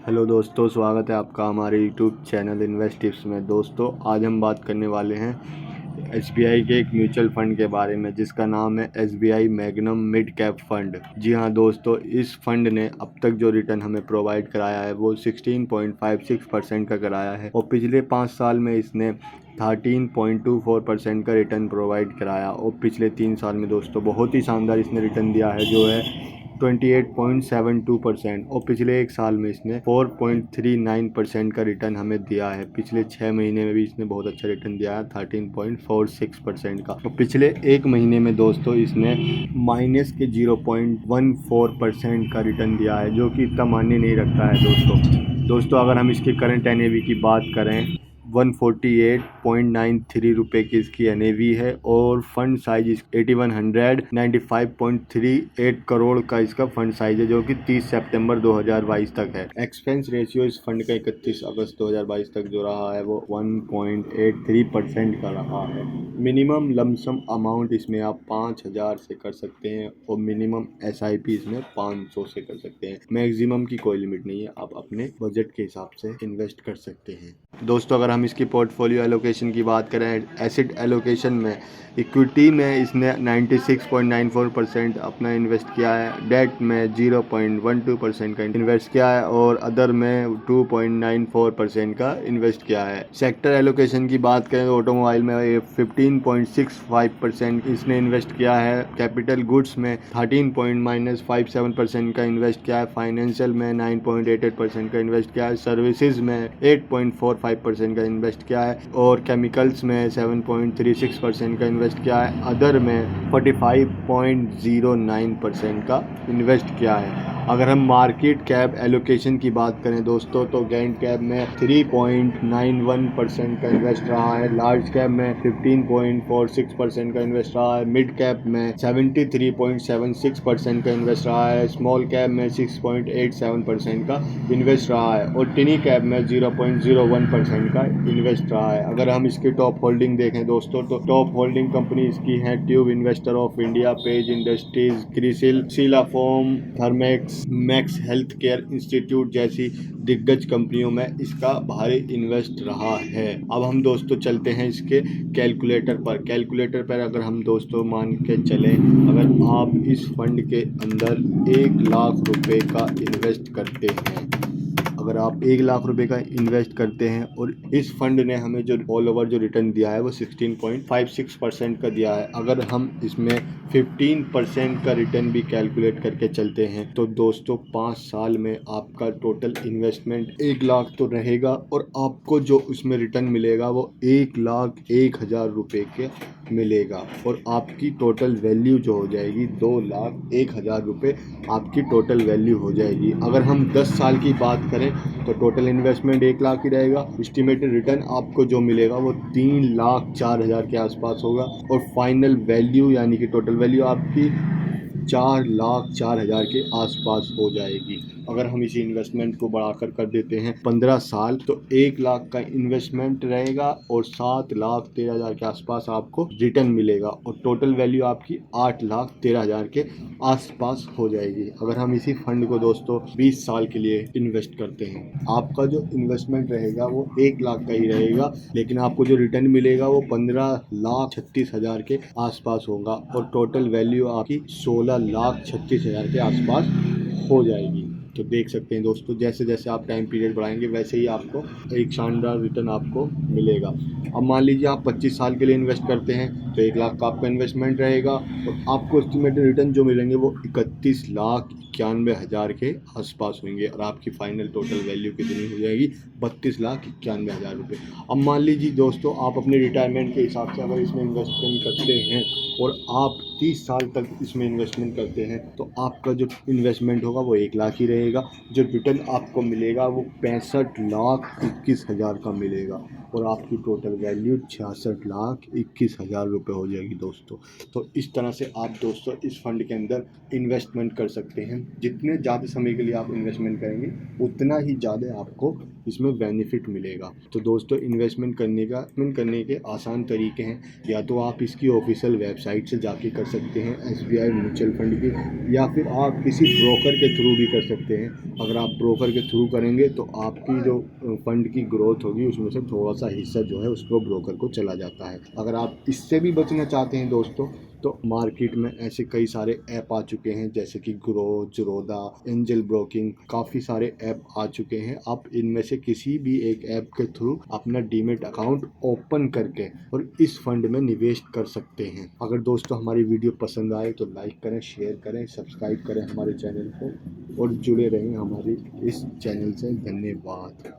Hello दोस्तों, स्वागत है आपका हमारे यूट्यूब चैनल इन्वेस्ट टिप्स में। दोस्तों, आज हम बात करने वाले हैं एसबीआई के एक म्यूचुअल फंड के बारे में जिसका नाम है SBI Magnum mid cap fund. जी हाँ दोस्तों, इस फंड ने अब तक जो रिटर्न हमें प्रोवाइड कराया है वो 16.56% का कराया है और पिछले 5 साल में इसने 13.24% का रिटर्न प्रोवाइड कराया और पिछले 3 साल में दोस्तों बहुत ही शानदार इसने रिटर्न दिया है जो है 28.72% और पिछले एक साल में इसने 4.39% का रिटर्न हमें दिया है। पिछले 6 महीने में भी इसने बहुत अच्छा रिटर्न दिया है 13.46% का और पिछले एक महीने में दोस्तों इसने माइनस के 0.14% का रिटर्न दिया है जो कि इतना मायने नहीं रखता है दोस्तों अगर हम इसके करंट एनएवी की बात करें 148.93 रुपये की इसकी एनएवी है और फंड साइज 8195.38 करोड़ का इसका फंड साइज है जो कि 30 सितंबर 2022 तक है। एक्सपेंस रेशियो इस फंड का 31 अगस्त 2022 तक जो रहा है वो 1.83% का रहा है। मिनिमम लमसम अमाउंट इसमें आप 5,000 से कर सकते हैं और मिनिमम एसआईपी इसमें 500 से कर सकते हैं। मैक्सिमम की कोई लिमिट नहीं है, आप अपने बजट के हिसाब से इन्वेस्ट कर सकते हैं। दोस्तों, अगर हम इसकी पोर्टफोलियो एलोकेशन की बात करें, एसिड एलोकेशन में इक्विटी में इसने 96.94% अपना इन्वेस्ट किया है, डेट में 0.12% का इन्वेस्ट किया है और अदर में 2.94% का इन्वेस्ट किया है। सेक्टर एलोकेशन की बात करें तो ऑटोमोबाइल में 15.65% इसने इन्वेस्ट किया है, कैपिटल गुड्स में 13.57% का इन्वेस्ट किया है, फाइनेंशियल में 9.88% का इन्वेस्ट किया है, सर्विसेज में 8.45% का इन्वेस्ट किया है और केमिकल्स में 7.36% का इन्वेस्ट किया है, अदर में 45.09% का इन्वेस्ट किया है। अगर हम मार्केट कैप एलोकेशन की बात करें दोस्तों तो गैंड कैप में 3.91% का इन्वेस्ट रहा है, लार्ज कैप में 15.46% का इन्वेस्ट रहा है, मिड कैप में 73.76% का इन्वेस्ट रहा है, स्मॉल कैप में 6.87% का इन्वेस्ट रहा है और टिनी कैप में 0.01% का इन्वेस्ट रहा है। अगर हम इसकी टॉप होल्डिंग देखें दोस्तों तो टॉप होल्डिंग कंपनी इसकी है tube investor of India, page industries, CRISIL, Sheela foam, Thermax, max health care institute जैसी दिग्गज कंपनियों में इसका भारी इन्वेस्ट रहा है। अब हम दोस्तों चलते हैं इसके कैलकुलेटर पर अगर हम दोस्तों मान के चलें, अगर आप इस फंड के अंदर 1,00,000 रुपए का इन्वेस्ट करते हैं, अगर आप 1,00,000 रुपए का इन्वेस्ट करते हैं और इस फंड ने हमें जो ऑल ओवर जो रिटर्न दिया है वो 16.56% का दिया है, अगर हम इसमें 15% का रिटर्न भी कैलकुलेट करके चलते हैं तो दोस्तों 5 साल में आपका टोटल इन्वेस्टमेंट 1,00,000 तो रहेगा और आपको जो उसमें रिटर्न मिलेगा वो 1,01,000 रुपए के मिलेगा और आपकी टोटल वैल्यू जो हो जाएगी 2,01,000 रुपये आपकी टोटल वैल्यू हो जाएगी। अगर हम 10 साल की बात करें तो टोटल इन्वेस्टमेंट 1,00,000 ही रहेगा, एस्टिमेटेड रिटर्न आपको जो मिलेगा वो 3,04,000 के आसपास होगा और फाइनल वैल्यू यानी कि टोटल वैल्यू आपकी 4,04,000 के आसपास हो जाएगी। अगर हम इसी इन्वेस्टमेंट को बढ़ाकर कर देते हैं 15 साल तो 1,00,000 का इन्वेस्टमेंट रहेगा और 7,13,000 के आसपास आपको रिटर्न मिलेगा और टोटल वैल्यू आपकी 8,13,000 के आसपास हो जाएगी। अगर हम इसी फंड को दोस्तों 20 साल के लिए इन्वेस्ट करते हैं, आपका जो इन्वेस्टमेंट रहेगा वो 1,00,000 का ही रहेगा, लेकिन आपको जो रिटर्न मिलेगा वो 15,36,000 के आसपास होगा और टोटल वैल्यू आपकी 16,36,000 के आसपास हो जाएगी। तो देख सकते हैं दोस्तों, जैसे जैसे आप टाइम पीरियड बढ़ाएंगे वैसे ही आपको एक शानदार रिटर्न आपको मिलेगा। अब मान लीजिए आप 25 साल के लिए इन्वेस्ट करते हैं तो 1,00,000 का आपका इन्वेस्टमेंट रहेगा और आपको एस्टिमेटेड रिटर्न जो मिलेंगे वो 31,91,000 के आसपास होंगे और आपकी फाइनल टोटल वैल्यू कितनी हो जाएगी 32,91,000 रुपये। अब मान लीजिए दोस्तों आप अपने रिटायरमेंट के हिसाब से अगर इसमें इन्वेस्टमेंट करते हैं और आप 30 साल तक इसमें इन्वेस्टमेंट करते हैं तो आपका जो इन्वेस्टमेंट होगा वो 1,00,000 ही रहेगा, जो रिटर्न आपको मिलेगा वो 65,21,000 का मिलेगा और आपकी टोटल वैल्यू 66,21,000 पे हो जाएगी दोस्तों। तो इस तरह से आप दोस्तों इस फंड के अंदर इन्वेस्टमेंट कर सकते हैं। जितने ज़्यादा समय के लिए आप इन्वेस्टमेंट करेंगे उतना ही ज़्यादा आपको इसमें बेनिफिट मिलेगा। तो दोस्तों इन्वेस्टमेंट करने के आसान तरीके हैं। या तो आप इसकी ऑफिशियल वेबसाइट से जाके कर सकते हैं SBI म्यूचुअल फंड की, या फिर आप किसी ब्रोकर के थ्रू भी कर सकते हैं। अगर आप ब्रोकर के थ्रू करेंगे तो आपकी जो फंड की ग्रोथ होगी उसमें से थोड़ा सा हिस्सा जो है उसको ब्रोकर को चला जाता है। अगर आप इससे भी बचना चाहते हैं दोस्तों तो मार्केट में ऐसे कई सारे ऐप आ चुके हैं जैसे कि ग्रो, ज़ीरोधा, एंजल ब्रोकिंग, काफ़ी सारे ऐप आ चुके हैं। आप इनमें से किसी भी एक ऐप के थ्रू अपना डीमेट अकाउंट ओपन करके और इस फंड में निवेश कर सकते हैं। अगर दोस्तों हमारी वीडियो पसंद आए तो लाइक करें, शेयर करें, सब्सक्राइब करें हमारे चैनल को और जुड़े रहें हमारी इस चैनल से। धन्यवाद।